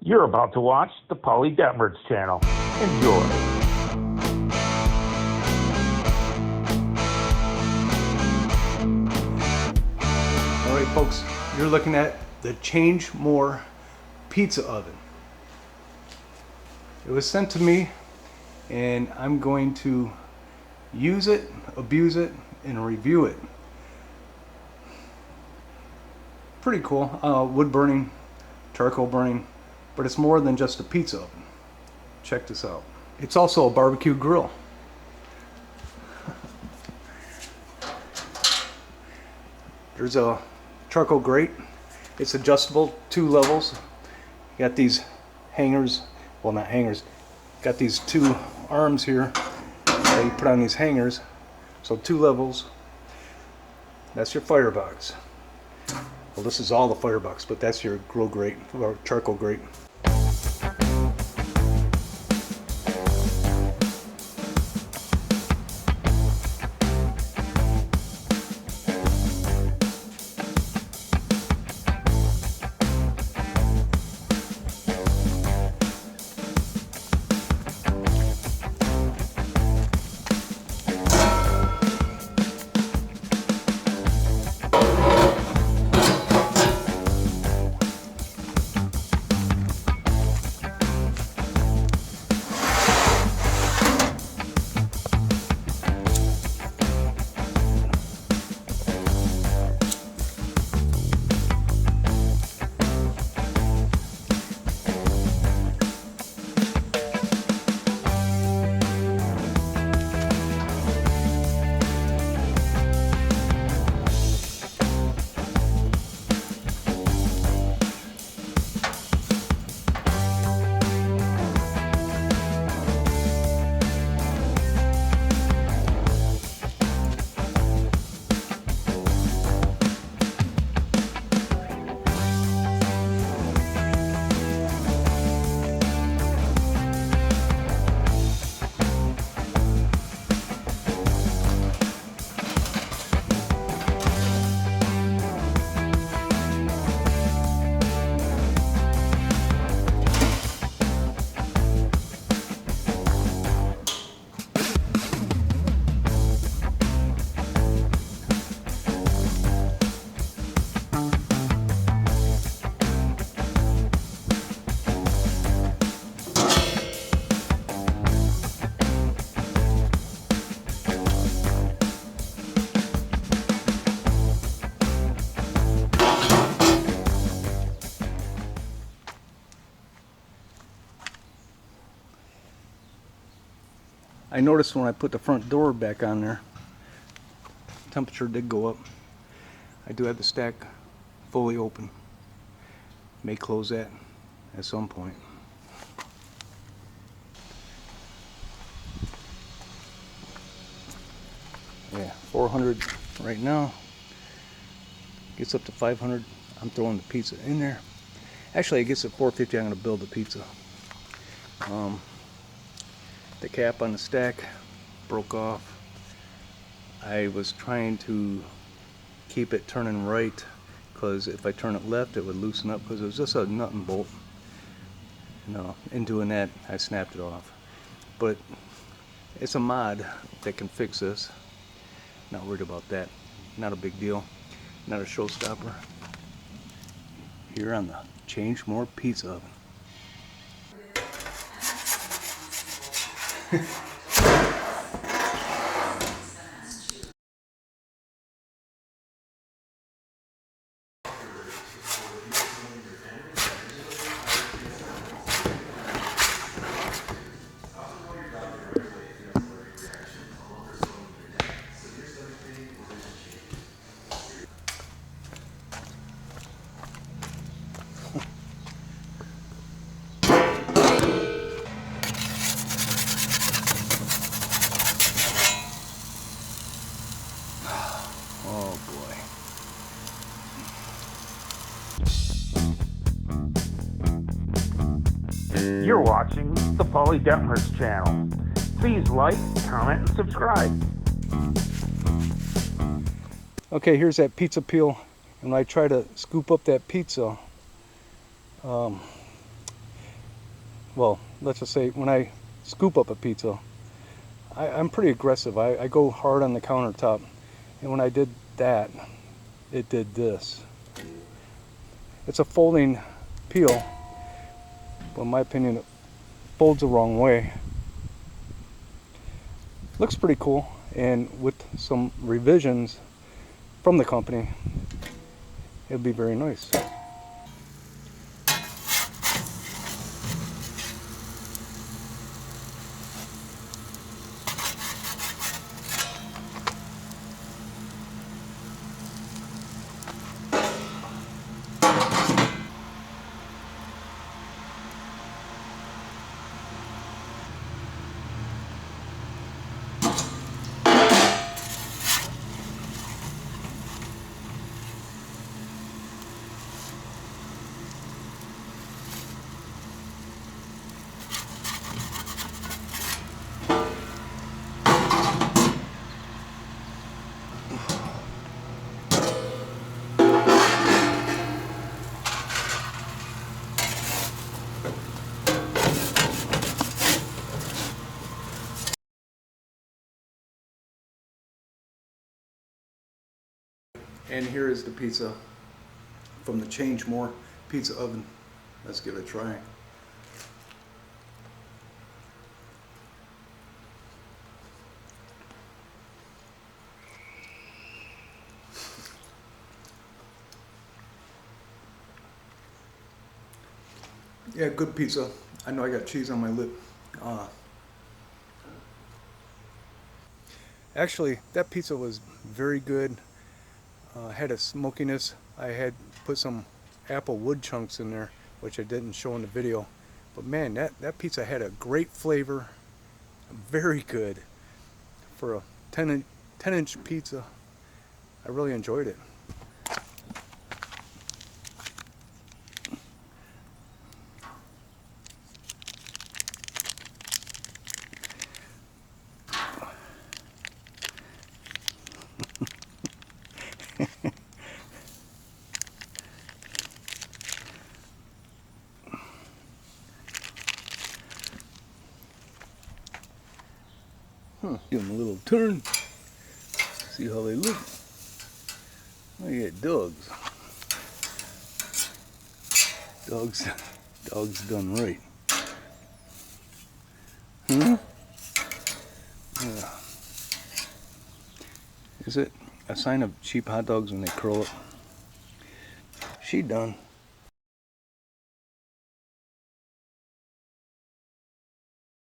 You're about to watch the Polly Detmers channel. Enjoy. Alright folks, you're looking at the Change More pizza oven. It was sent to me and I'm going to use it, abuse it, and review it. Pretty cool. Wood burning, charcoal burning, but it's more than just a pizza oven. Check this out. It's also a barbecue grill. There's a charcoal grate. It's adjustable, 2 levels. You got these hangers, well not hangers, got these 2 arms here that you put on these hangers. So 2 levels. That's your firebox. Well, this is all the firebox, but that's your grill grate or charcoal grate. I noticed when I put the front door back on there, temperature did go up. I do have the stack fully open. May close that at some point. Yeah, 400 right now. Gets up to 500. I'm throwing the pizza in there. Actually, it gets at 450. I'm going to build the pizza. The cap on the stack broke off. I was trying to keep it turning right because if I turn it left it would loosen up because it was just a nut and bolt. No, in doing that I snapped it off. But it's a mod that can fix this. Not worried about that. Not a big deal. Not a showstopper. Here on the Change More pizza oven. Oh boy. You're watching the Polly Detmers channel. Please like, comment, and subscribe. Okay, here's that pizza peel, and when I try to scoop up that pizza, well, let's just say when I scoop up a pizza, I'm pretty aggressive. I go hard on the countertop, and when I did that, it did this. It's a folding peel, but in my opinion it folds the wrong way. Looks pretty cool, and with some revisions from the company, it'll be very nice. And here is the pizza from the Change More pizza oven. Let's give it a try. Yeah, good pizza. I know I got cheese on my lip. Actually, that pizza was very good. Had a smokiness. I had put some apple wood chunks in there, which I didn't show in the video. But man, that pizza had a great flavor. Very good. For a 10-inch pizza, I really enjoyed it. Give them a little turn. See how they look. Look at dogs. Dogs done right. Yeah. Is it a sign of cheap hot dogs when they curl up? She done.